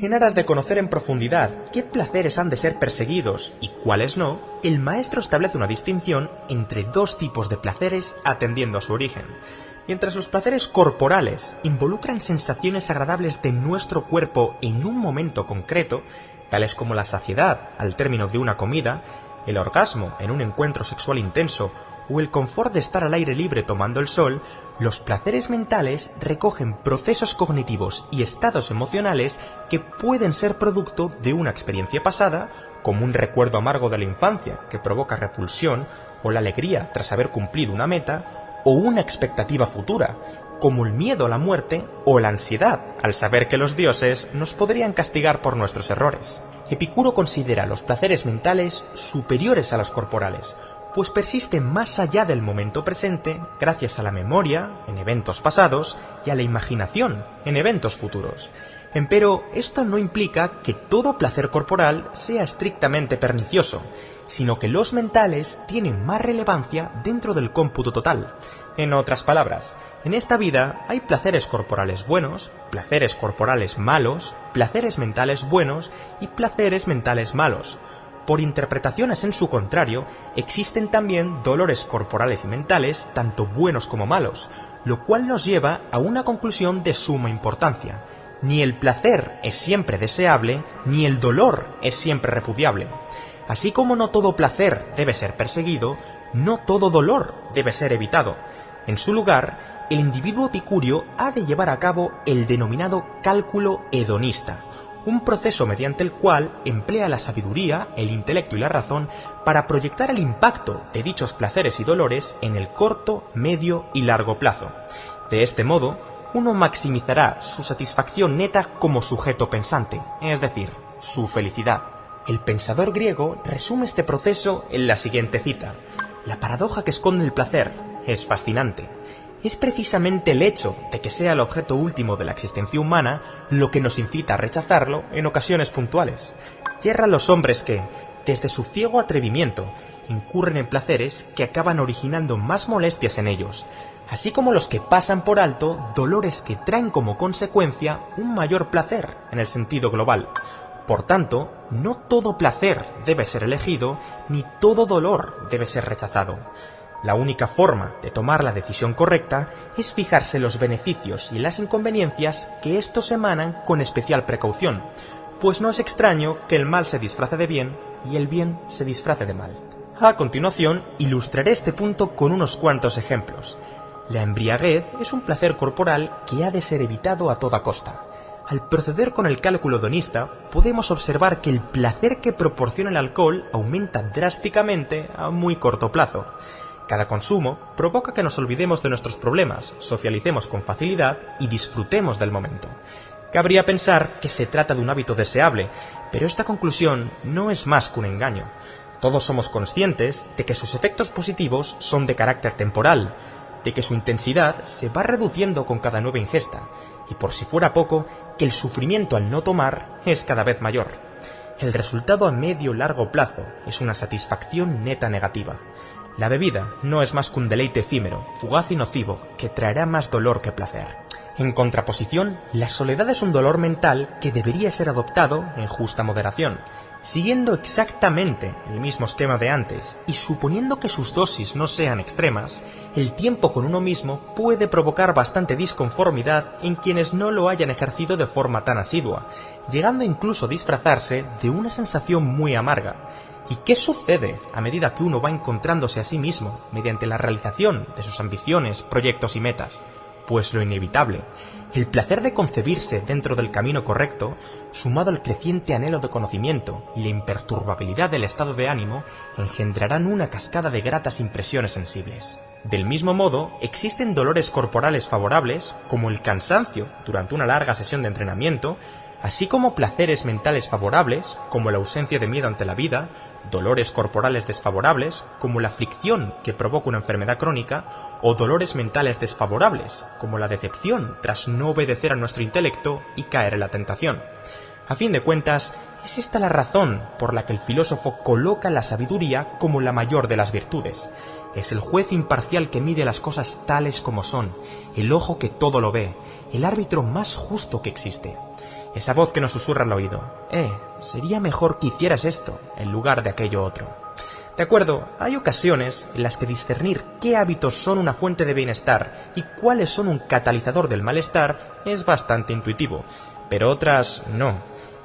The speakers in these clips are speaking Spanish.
En aras de conocer en profundidad qué placeres han de ser perseguidos y cuáles no, el maestro establece una distinción entre dos tipos de placeres atendiendo a su origen. Mientras los placeres corporales involucran sensaciones agradables de nuestro cuerpo en un momento concreto, tales como la saciedad al término de una comida, el orgasmo en un encuentro sexual intenso o el confort de estar al aire libre tomando el sol, los placeres mentales recogen procesos cognitivos y estados emocionales que pueden ser producto de una experiencia pasada, como un recuerdo amargo de la infancia que provoca repulsión, o la alegría tras haber cumplido una meta, o una expectativa futura, como el miedo a la muerte o la ansiedad al saber que los dioses nos podrían castigar por nuestros errores. Epicuro considera los placeres mentales superiores a los corporales, pues persisten más allá del momento presente gracias a la memoria, en eventos pasados, y a la imaginación, en eventos futuros. Empero, esto no implica que todo placer corporal sea estrictamente pernicioso, sino que los mentales tienen más relevancia dentro del cómputo total. En otras palabras, en esta vida hay placeres corporales buenos, placeres corporales malos, placeres mentales buenos y placeres mentales malos. Por interpretaciones en su contrario, existen también dolores corporales y mentales tanto buenos como malos, lo cual nos lleva a una conclusión de suma importancia. Ni el placer es siempre deseable, ni el dolor es siempre repudiable. Así como no todo placer debe ser perseguido, no todo dolor debe ser evitado. En su lugar, el individuo epicúreo ha de llevar a cabo el denominado cálculo hedonista, un proceso mediante el cual emplea la sabiduría, el intelecto y la razón para proyectar el impacto de dichos placeres y dolores en el corto, medio y largo plazo. De este modo, uno maximizará su satisfacción neta como sujeto pensante, es decir, su felicidad. El pensador griego resume este proceso en la siguiente cita: «La paradoja que esconde el placer es fascinante. Es precisamente el hecho de que sea el objeto último de la existencia humana lo que nos incita a rechazarlo en ocasiones puntuales. Yerran los hombres que, desde su ciego atrevimiento, incurren en placeres que acaban originando más molestias en ellos, así como los que pasan por alto dolores que traen como consecuencia un mayor placer en el sentido global. Por tanto, no todo placer debe ser elegido, ni todo dolor debe ser rechazado. La única forma de tomar la decisión correcta es fijarse los beneficios y las inconveniencias que estos emanan con especial precaución, pues no es extraño que el mal se disfrace de bien y el bien se disfrace de mal. A continuación, ilustraré este punto con unos cuantos ejemplos. La embriaguez es un placer corporal que ha de ser evitado a toda costa. Al proceder con el cálculo hedonista, podemos observar que el placer que proporciona el alcohol aumenta drásticamente a muy corto plazo. Cada consumo provoca que nos olvidemos de nuestros problemas, socialicemos con facilidad y disfrutemos del momento. Cabría pensar que se trata de un hábito deseable, pero esta conclusión no es más que un engaño. Todos somos conscientes de que sus efectos positivos son de carácter temporal, de que su intensidad se va reduciendo con cada nueva ingesta, y por si fuera poco, que el sufrimiento al no tomar es cada vez mayor. El resultado a medio y largo plazo es una satisfacción neta negativa. La bebida no es más que un deleite efímero, fugaz y nocivo, que traerá más dolor que placer. En contraposición, la soledad es un dolor mental que debería ser adoptado en justa moderación, siguiendo exactamente el mismo esquema de antes y suponiendo que sus dosis no sean extremas. El tiempo con uno mismo puede provocar bastante disconformidad en quienes no lo hayan ejercido de forma tan asidua, llegando incluso a disfrazarse de una sensación muy amarga. ¿Y qué sucede a medida que uno va encontrándose a sí mismo mediante la realización de sus ambiciones, proyectos y metas? Pues lo inevitable. El placer de concebirse dentro del camino correcto, sumado al creciente anhelo de conocimiento y la imperturbabilidad del estado de ánimo, engendrarán una cascada de gratas impresiones sensibles. Del mismo modo, existen dolores corporales favorables, como el cansancio durante una larga sesión de entrenamiento, así como placeres mentales favorables, como la ausencia de miedo ante la vida, dolores corporales desfavorables, como la aflicción que provoca una enfermedad crónica, o dolores mentales desfavorables, como la decepción tras no obedecer a nuestro intelecto y caer en la tentación. A fin de cuentas, es esta la razón por la que el filósofo coloca la sabiduría como la mayor de las virtudes. Es el juez imparcial que mide las cosas tales como son, el ojo que todo lo ve, el árbitro más justo que existe. Esa voz que nos susurra al oído, sería mejor que hicieras esto en lugar de aquello otro. De acuerdo, hay ocasiones en las que discernir qué hábitos son una fuente de bienestar y cuáles son un catalizador del malestar es bastante intuitivo, pero otras no.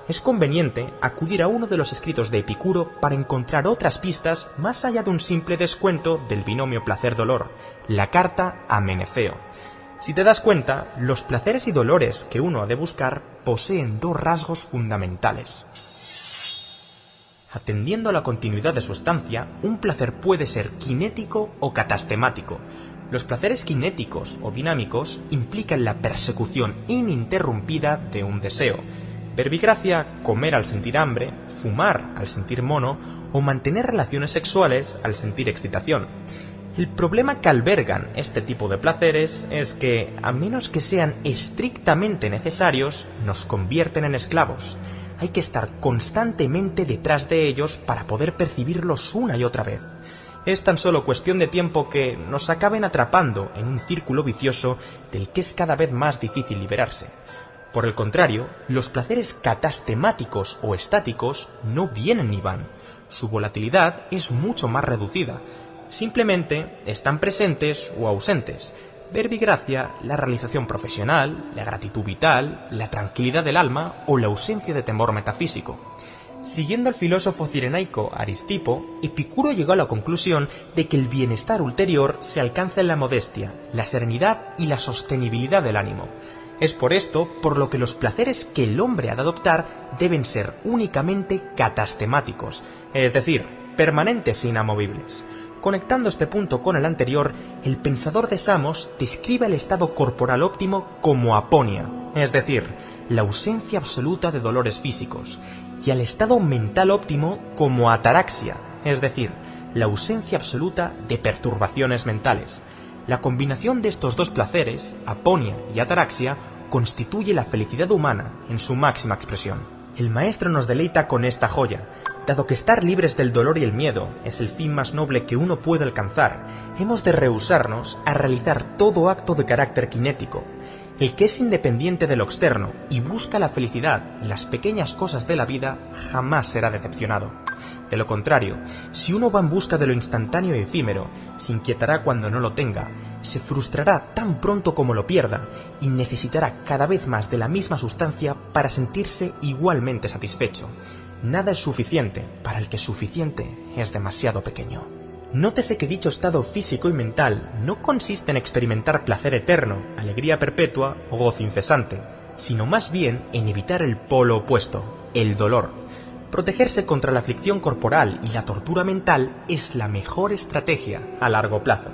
Es conveniente acudir a uno de los escritos de Epicuro para encontrar otras pistas más allá de un simple descuento del binomio placer-dolor, la carta a Meneceo. Si te das cuenta, los placeres y dolores que uno ha de buscar poseen dos rasgos fundamentales. Atendiendo a la continuidad de su estancia, un placer puede ser cinético o catastemático. Los placeres cinéticos o dinámicos implican la persecución ininterrumpida de un deseo. Verbigracia, comer al sentir hambre, fumar al sentir mono o mantener relaciones sexuales al sentir excitación. El problema que albergan este tipo de placeres es que, a menos que sean estrictamente necesarios, nos convierten en esclavos. Hay que estar constantemente detrás de ellos para poder percibirlos una y otra vez. Es tan solo cuestión de tiempo que nos acaben atrapando en un círculo vicioso del que es cada vez más difícil liberarse. Por el contrario, los placeres catastemáticos o estáticos no vienen ni van. Su volatilidad es mucho más reducida. Simplemente están presentes o ausentes. Verbigracia, la realización profesional, la gratitud vital, la tranquilidad del alma o la ausencia de temor metafísico. Siguiendo al filósofo cirenaico Aristipo, Epicuro llegó a la conclusión de que el bienestar ulterior se alcanza en la modestia, la serenidad y la sostenibilidad del ánimo. Es por esto por lo que los placeres que el hombre ha de adoptar deben ser únicamente catastemáticos, es decir, permanentes e inamovibles. Conectando este punto con el anterior, el pensador de Samos describe el estado corporal óptimo como aponia, es decir, la ausencia absoluta de dolores físicos, y al estado mental óptimo como ataraxia, es decir, la ausencia absoluta de perturbaciones mentales. La combinación de estos dos placeres, aponia y ataraxia, constituye la felicidad humana en su máxima expresión. El maestro nos deleita con esta joya. Dado que estar libres del dolor y el miedo es el fin más noble que uno puede alcanzar, hemos de rehusarnos a realizar todo acto de carácter cinético. El que es independiente de lo externo y busca la felicidad en las pequeñas cosas de la vida jamás será decepcionado. De lo contrario, si uno va en busca de lo instantáneo y efímero, se inquietará cuando no lo tenga, se frustrará tan pronto como lo pierda y necesitará cada vez más de la misma sustancia para sentirse igualmente satisfecho. Nada es suficiente para el que suficiente es demasiado pequeño. Nótese que dicho estado físico y mental no consiste en experimentar placer eterno, alegría perpetua o gozo incesante, sino más bien en evitar el polo opuesto, el dolor. Protegerse contra la aflicción corporal y la tortura mental es la mejor estrategia a largo plazo.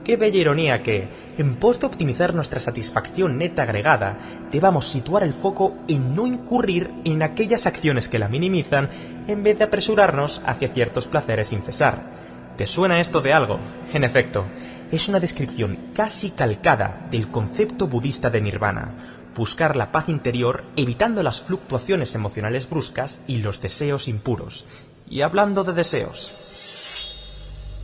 Qué bella ironía que, en pos de optimizar nuestra satisfacción neta agregada, debamos situar el foco en no incurrir en aquellas acciones que la minimizan en vez de apresurarnos hacia ciertos placeres sin cesar. ¿Te suena esto de algo? En efecto, es una descripción casi calcada del concepto budista de nirvana. Buscar la paz interior evitando las fluctuaciones emocionales bruscas y los deseos impuros. Y hablando de deseos,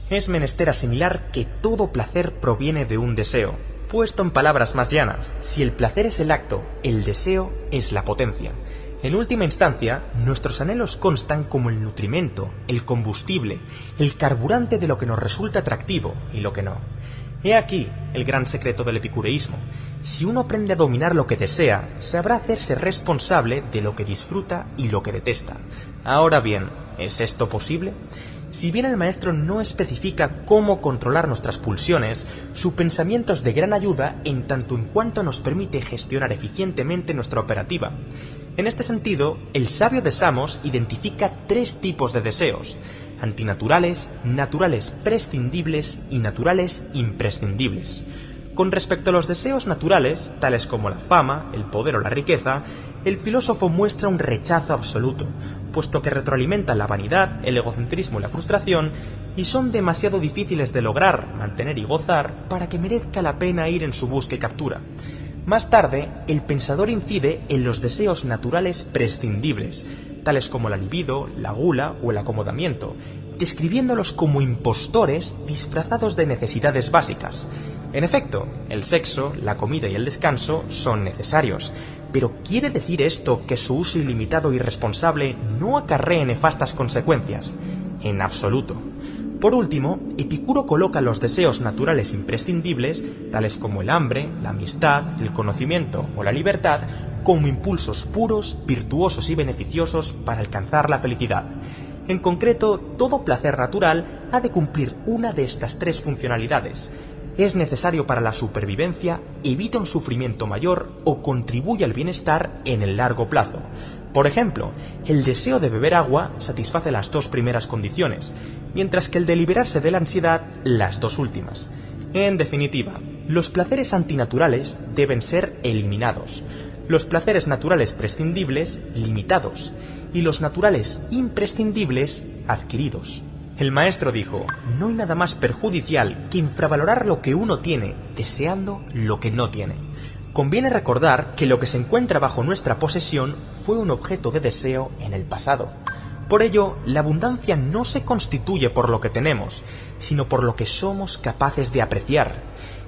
es menester asimilar que todo placer proviene de un deseo. Puesto en palabras más llanas, si el placer es el acto, el deseo es la potencia. En última instancia, nuestros anhelos constan como el nutrimento, el combustible, el carburante de lo que nos resulta atractivo y lo que no. He aquí el gran secreto del epicureísmo. Si uno aprende a dominar lo que desea, sabrá hacerse responsable de lo que disfruta y lo que detesta. Ahora bien, ¿es esto posible? Si bien el maestro no especifica cómo controlar nuestras pulsiones, su pensamiento es de gran ayuda en tanto en cuanto nos permite gestionar eficientemente nuestra operativa. En este sentido, el sabio de Samos identifica tres tipos de deseos: antinaturales, naturales prescindibles y naturales imprescindibles. Con respecto a los deseos naturales, tales como la fama, el poder o la riqueza, el filósofo muestra un rechazo absoluto, puesto que retroalimentan la vanidad, el egocentrismo y la frustración, y son demasiado difíciles de lograr, mantener y gozar para que merezca la pena ir en su busca y captura. Más tarde, el pensador incide en los deseos naturales prescindibles, tales como la libido, la gula o el acomodamiento, describiéndolos como impostores disfrazados de necesidades básicas. En efecto, el sexo, la comida y el descanso son necesarios, Pero ¿quiere decir esto que su uso ilimitado e irresponsable no acarree nefastas consecuencias? En absoluto. Por último, Epicuro coloca los deseos naturales imprescindibles, tales como el hambre, la amistad, el conocimiento o la libertad, como impulsos puros, virtuosos y beneficiosos para alcanzar la felicidad. En concreto, todo placer natural ha de cumplir una de estas tres funcionalidades. Es necesario para la supervivencia, evita un sufrimiento mayor o contribuye al bienestar en el largo plazo. Por ejemplo, el deseo de beber agua satisface las dos primeras condiciones, mientras que el de liberarse de la ansiedad las dos últimas. En definitiva, los placeres antinaturales deben ser eliminados, los placeres naturales prescindibles limitados y los naturales imprescindibles adquiridos. El maestro dijo: no hay nada más perjudicial que infravalorar lo que uno tiene, deseando lo que no tiene. Conviene recordar que lo que se encuentra bajo nuestra posesión fue un objeto de deseo en el pasado. Por ello, la abundancia no se constituye por lo que tenemos, sino por lo que somos capaces de apreciar.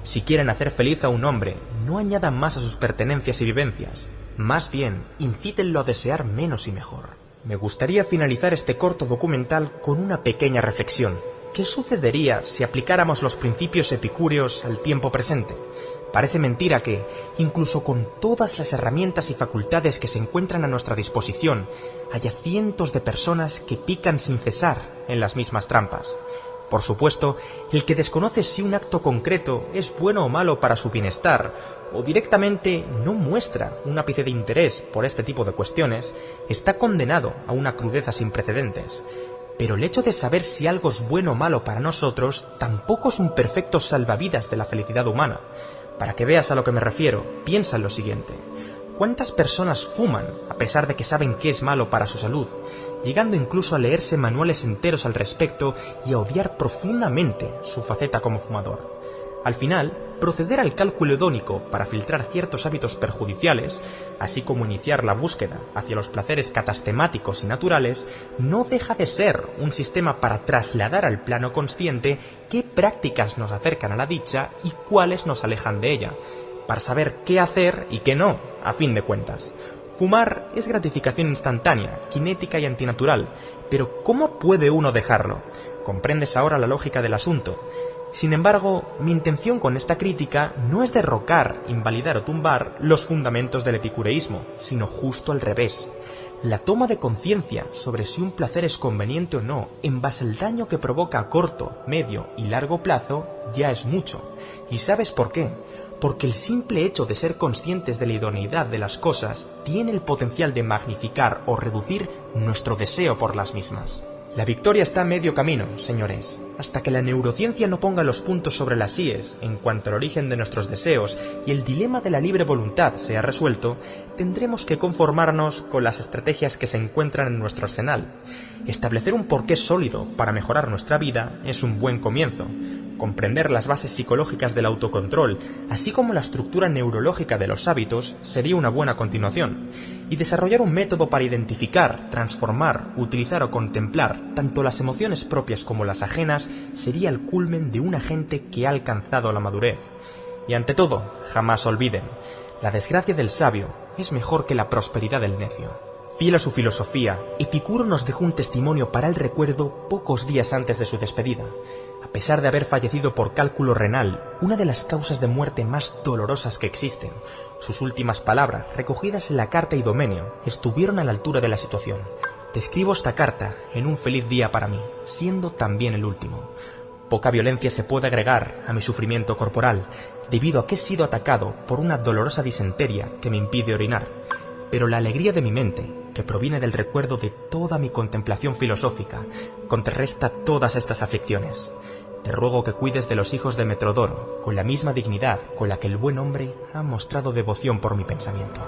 Si quieren hacer feliz a un hombre, no añadan más a sus pertenencias y vivencias. Más bien, incítenlo a desear menos y mejor. Me gustaría finalizar este corto documental con una pequeña reflexión. ¿Qué sucedería si aplicáramos los principios epicúreos al tiempo presente? Parece mentira que, incluso con todas las herramientas y facultades que se encuentran a nuestra disposición, haya cientos de personas que pican sin cesar en las mismas trampas. Por supuesto, el que desconoce si un acto concreto es bueno o malo para su bienestar, o directamente no muestra un ápice de interés por este tipo de cuestiones, está condenado a una crudeza sin precedentes. Pero el hecho de saber si algo es bueno o malo para nosotros tampoco es un perfecto salvavidas de la felicidad humana. Para que veas a lo que me refiero, piensa en lo siguiente. ¿Cuántas personas fuman a pesar de que saben que es malo para su salud, llegando incluso a leerse manuales enteros al respecto y a odiar profundamente su faceta como fumador? Al final, proceder al cálculo hedónico para filtrar ciertos hábitos perjudiciales, así como iniciar la búsqueda hacia los placeres catastemáticos y naturales, no deja de ser un sistema para trasladar al plano consciente qué prácticas nos acercan a la dicha y cuáles nos alejan de ella, para saber qué hacer y qué no, a fin de cuentas. Fumar es gratificación instantánea, cinética y antinatural, pero ¿cómo puede uno dejarlo? ¿Comprendes ahora la lógica del asunto? Sin embargo, mi intención con esta crítica no es derrocar, invalidar o tumbar los fundamentos del epicureísmo, sino justo al revés. La toma de conciencia sobre si un placer es conveniente o no, en base al daño que provoca a corto, medio y largo plazo, ya es mucho. ¿Y sabes por qué? Porque el simple hecho de ser conscientes de la idoneidad de las cosas tiene el potencial de magnificar o reducir nuestro deseo por las mismas. La victoria está a medio camino, señores. Hasta que la neurociencia no ponga los puntos sobre las íes en cuanto al origen de nuestros deseos y el dilema de la libre voluntad sea resuelto, tendremos que conformarnos con las estrategias que se encuentran en nuestro arsenal. Establecer un porqué sólido para mejorar nuestra vida es un buen comienzo. Comprender las bases psicológicas del autocontrol, así como la estructura neurológica de los hábitos, sería una buena continuación. Y desarrollar un método para identificar, transformar, utilizar o contemplar tanto las emociones propias como las ajenas sería el culmen de una gente que ha alcanzado la madurez. Y ante todo, jamás olviden, la desgracia del sabio es mejor que la prosperidad del necio. Fiel a su filosofía, Epicuro nos dejó un testimonio para el recuerdo pocos días antes de su despedida. A pesar de haber fallecido por cálculo renal, una de las causas de muerte más dolorosas que existen, sus últimas palabras, recogidas en la carta Idomeneo, estuvieron a la altura de la situación. Te escribo esta carta en un feliz día para mí, siendo también el último. Poca violencia se puede agregar a mi sufrimiento corporal, debido a que he sido atacado por una dolorosa disentería que me impide orinar. Pero la alegría de mi mente, que proviene del recuerdo de toda mi contemplación filosófica, contrarresta todas estas aflicciones. Te ruego que cuides de los hijos de Metrodoro, con la misma dignidad con la que el buen hombre ha mostrado devoción por mi pensamiento.